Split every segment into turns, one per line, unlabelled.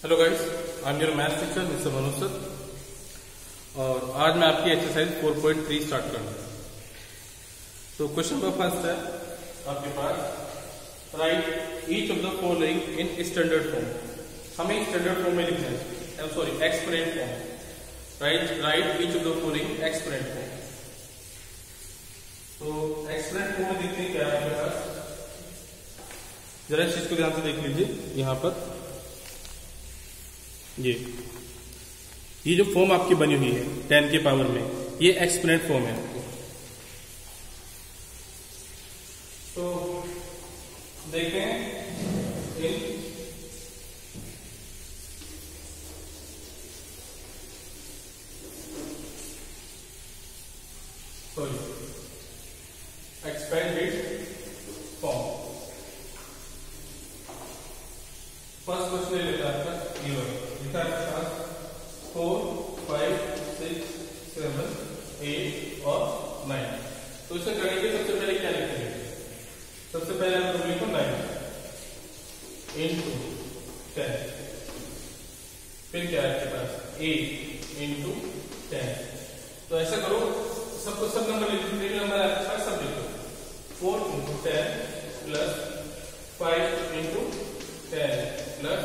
Hello guys, I am your maths teacher mister Manoj sir और आज मैं आपकी एक्सरसाइज 4.3 स्टार्ट करूंगा। तो क्वेश्चन नंबर फर्स्ट है आपके पास, write each of the following in standard form. हमें स्टैंडर्ड फॉर्म में लिखना है, sorry exponent form. Write each of the following exponent form. तो एक्सपोनेंट फॉर्म में देखते हैं क्या है आपके पास। जरा इस चीज को ध्यान से देख लीजिए। यहां पर ये जो फॉर्म आपकी बनी हुई है 10 के पावर में, ये एक्सपोनेंट फॉर्म है आपको। तो देखते हैं एक्सपेंडेड फॉर्म। फर्स्ट क्वेश्चन लेता है आपका लिखा है आपके पास 4, 5, 6, 7, 8 और 9। तो इसे करने के सबसे पहले क्या लिखेंगे? सबसे पहले हम लिखो 9 into 10। फिर क्या है आपके पास 8 into 10। तो ऐसा करो, सबको सब नंबर लिखो, जो नंबर आपके पास सब लिखो। 4 into 10 plus 5 into 10 plus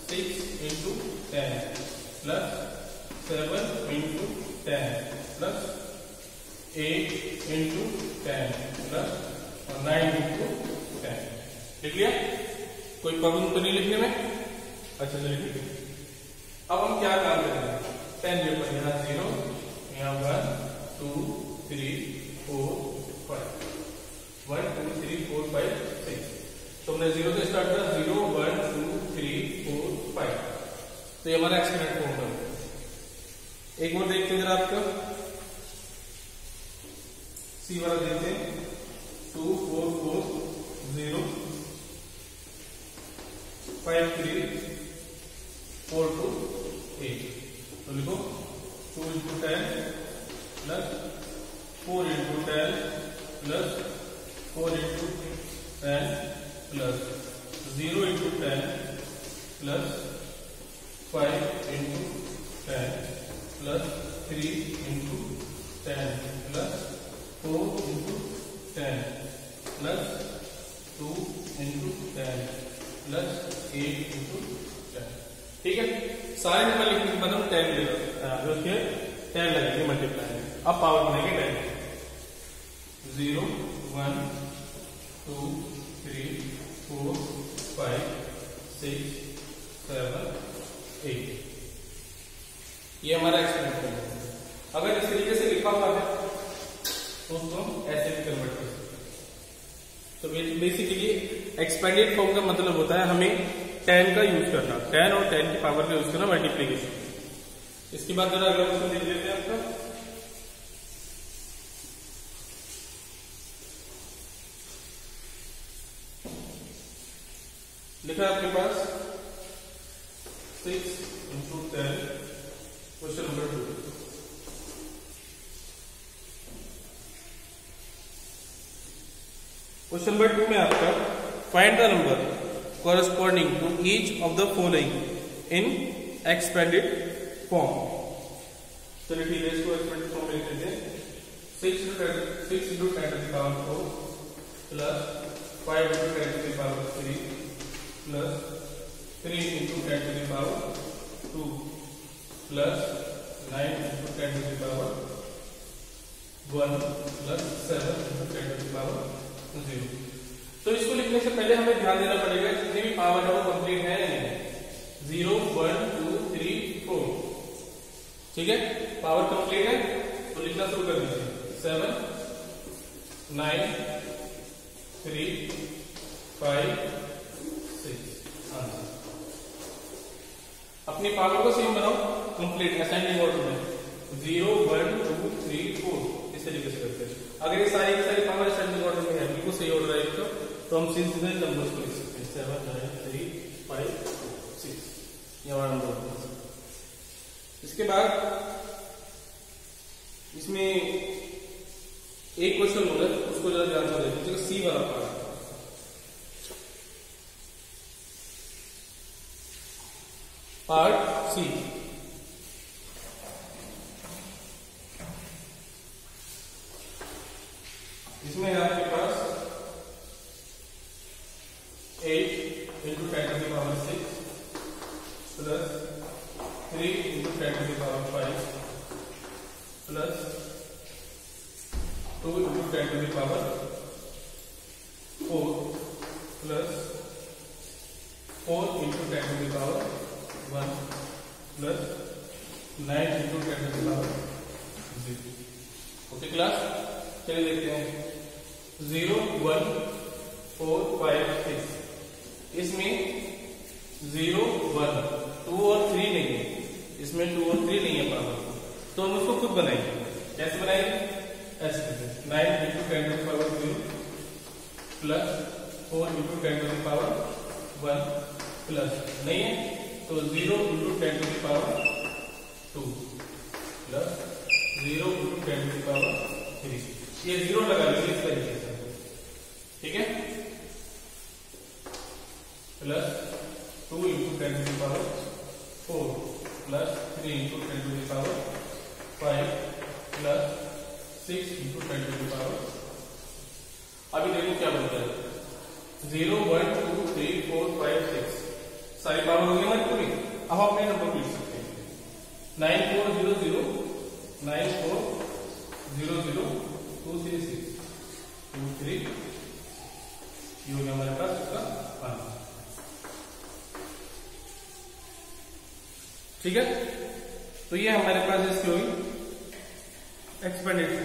6 into 10 plus 7 into 10 plus 8 into 10 plus 9 into 10। लिख लिया? कोई प्रॉब्लम तो नहीं लिखने में? अच्छा चलिए ठीक है। अब हम क्या काम करेंगे? 10 के ऊपर यहाँ 0, यहाँ 1 2 3 4 5, 1 2 3 4 5 6। तो हमने 0 से स्टार्ट करा, 0 1 2 3 4 5। तो ये हमारा एक्सपोनेंट फॉर्म है। एक और देखते हैं जरा आपका सी वाला देखते हैं। 2 4 4 0 5 3 4 2 8। तो लिखो 2 into 10 plus 4 into 10 plus 4 into 10 plus 0 into 10 plus 5 into 10 plus 3 into 10 plus 4 into 10 plus 2 into 10 plus 8 into 10। ठीक है, सारे नंबर लिखने के बाद हम 10 लेंगे, 10 लगेंगे मल्टीप्लाई। अब पावर बनेंगे 10। 0 1 2 3 4 5 6 7 8। ये हमारा एक्सपोनेंट फॉर्म है। अगर इस तरीके से लिखा हुआ है तो उसको हम ऐसे भी कन्वर्ट कर सकते हैं। तो बेसिकली एक्सपेंडेड फॉर्म का मतलब होता है हमें 10 का यूज करना, 10 और 10 की पावर का यूज करना मल्टीप्लीकेशन। इसके बाद जरा अगला क्वेश्चन देख लेते हैं आपका। लिखा है आपके पास 6 into 10, question number 2। Question number 2 में आपका find the number corresponding to each of the following in expanded form। चलिए ठीक है, इसको एक्सपेंडेड फॉर्म में लिख लेते हैं। 6 into 10 to the power 4 plus 5 into 10 to the power 3 plus 3 into 10 to the power 2 plus 9 into 10 to the power 1 plus 7 into 10 to the power 0। तो इसको लिखने से पहले हमें ध्यान देना पड़ेगा जितनी भी पावर है वो कंप्लीट है या नहीं। 0 1 2 3 4। ठीक है, पावर कंप्लीट है तो लिखना शुरू कर दीजिए। 7 9 3 5 6। अपनी पावर को सेम बनाओ, कंप्लीट असेंडिंग ऑर्डर में। 0 1 2 3 4 इस तरीके से करते हैं। अगर ये सारी पावर असेंडिंग ऑर्डर में है, बिल्कुल सही ऑर्डर है तो हम सीधे नंबर्स को लिख सकते हैं। 7 9 3 5 6 ये हमारा नंबर। इसके बाद इसमें एक क्वेश्चन होगा, उसको जरा ध्यान से देखिए। सी वाला पार्ट, पार्ट सी। इसमें है आपके पास 8 into 10 to the power 6 plus 3 into 10 to the power 5 plus 2 into 10 to the power 4 plus 4 into 10 to the power 1 plus 9 into 10 to the power 0। Okay class, चलिए देखते हैं 0 1 4 5 6। इसमें 0 1 2 और 3 नहीं है, इसमें 2 और 3 नहीं है पावर, तो हम उसको खुद बनाएंगे। कैसे बनाएंगे? ऐसे 9 into 10 to the power 0 plus 4 into 10 to the power 1 plus नहीं है तो 0 into 10 to the power 2 plus 0 into 10 to the power 3। ये 0 लगा लीजिए इस तरीके से, ठीक है, plus 2 into 10 to the power 4 plus 3 into 10 to the power 5 plus 6 into 10 to the power. अभी देखो क्या बनता है, 0 1 2 3 4 5 6 सारी पावर हो गई हमारी पूरी। अब हम अपने नंबर को लिख सकते हैं 9400 9400 236 23। ये हो गया हमारे पास इसका आंसर, ठीक है। तो ये हमारे पास इसकी होगी एक्सपेंडिचर।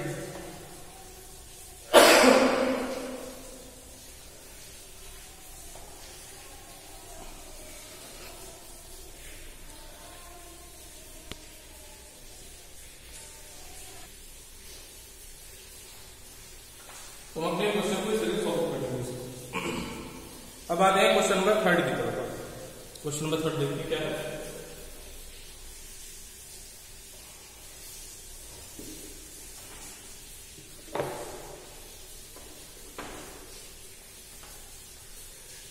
तो हम अपने क्वेश्चन को इस तरह सॉल्व करेंगे। अब आते हैं क्वेश्चन नंबर 3 की तरफ। क्वेश्चन नंबर 3 देखिए क्या है।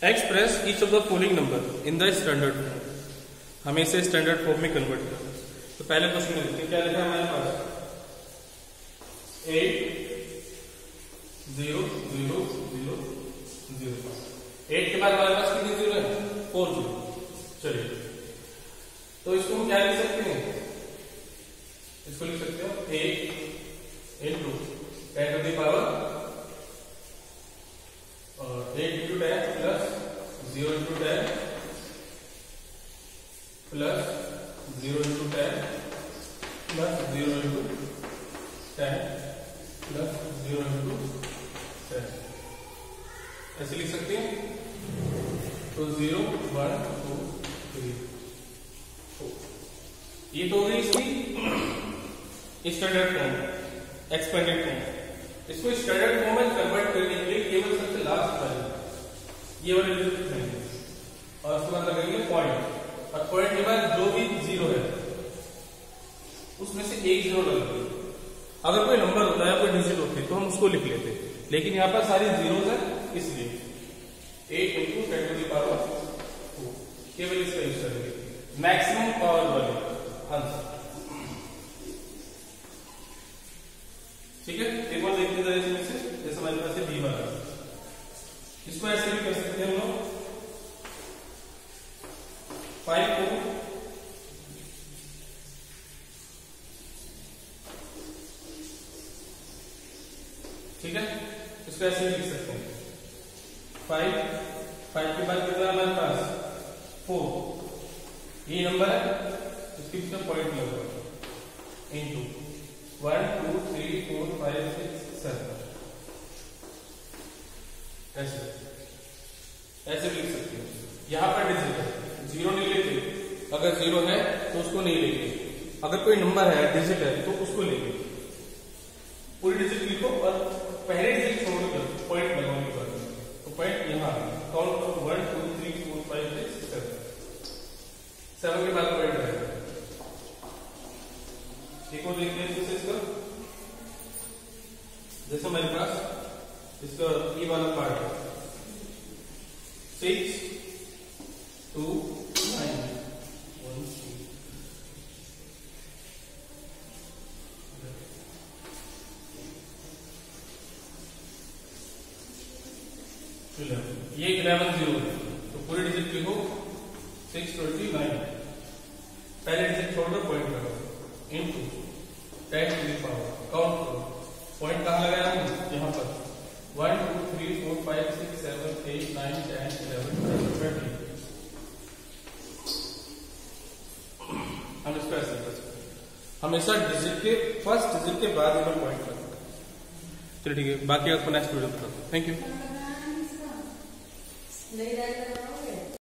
Express each of the following number in the standard form. हमें इसे स्टैंडर्ड फॉर्म में कन्वर्ट करना है। तो पहले क्वेश्चन में देखते हैं क्या लिखा है हमारे पास, 8 0 0 0 0। 8 के बाद हमारे पास कितने 0 है? 4 0। चलिए, तो इसको हम क्या लिख सकते हैं? इसको लिख सकते हो 8 into 10 to the power 8 into 10 plus 0 into 10 plus 0 into 10 plus 0 into 10 plus 0 into 10, ऐसे लिख सकते हैं। तो 0 1 2 3 4, ये तो हो गई इसकी स्टैंडर्ड फॉर्म, एक्सपेंडेड फॉर्म। इसको स्टैंडर्ड फॉर्म में कन्वर्ट करने के लिए केवल सबसे लास्ट वाली ये वाले डिजिट लिखेंगे और उसके बाद लगेंगे पॉइंट, और पॉइंट के बाद जो भी 0 है उसमें से एक 0 लगेगा। अगर कोई नंबर होता है, कोई डिजिट होती है तो हम उसको लिख लेते, लेकिन यहाँ पर सारी जीरोस है इसलिए 8 इंटू 10 टू द पावर 2 केवल इसका यूज करेंगे मैक्सिमम पावर वाले आंसर, ठीक है। एक बार देखते हैं इसमें से, जैसे हमारे पास है बी वाला, इसको ऐसे भी कर सकते हैं हम लोग 5 को ठीक है, इसको ऐसे भी लिख सकते हैं 5 के बाद कितना हमारे पास 4, ये नंबर है, इसके पीछे पॉइंट लगा इंटू 1 2 3 4 5 6 7, ऐसे लिख सकते हैं। यहां पर डिजिट है, 0 नहीं लेते, अगर 0 है तो उसको नहीं लेंगे, अगर कोई नंबर है डिजिट है तो उसको लेंगे। पूरी डिजिट लिखो और पहले डिजिट छोड़कर पॉइंट लगाओ के बाद, तो पॉइंट यहाँ काउंट करो 1 2 3 4 5 6 7, 7 के बाद पॉइंट रहेगा। एक और देखते हैं जैसे इसका, जैसे हमारे पास इसका ई वाला पार्ट है 6 2 9 1 11 ये 11 0 है, तो पूरे डिजिट लिखो 629, पहले डिजिट छोड़कर पॉइंट करो into 10 to the power, count करो, पॉइंट कहाँ लगाया हम यहाँ पर 1 2 3 4 5 6 7 8 9 10 11 12 13, हम इसको ऐसे कर सकते हैं, हमेशा डिजिट के फर्स्ट डिजिट के बाद में पॉइंट करते हैं। चलिए ठीक है, बाकी आपको नेक्स्ट वीडियो बताता हूँ। Thank you.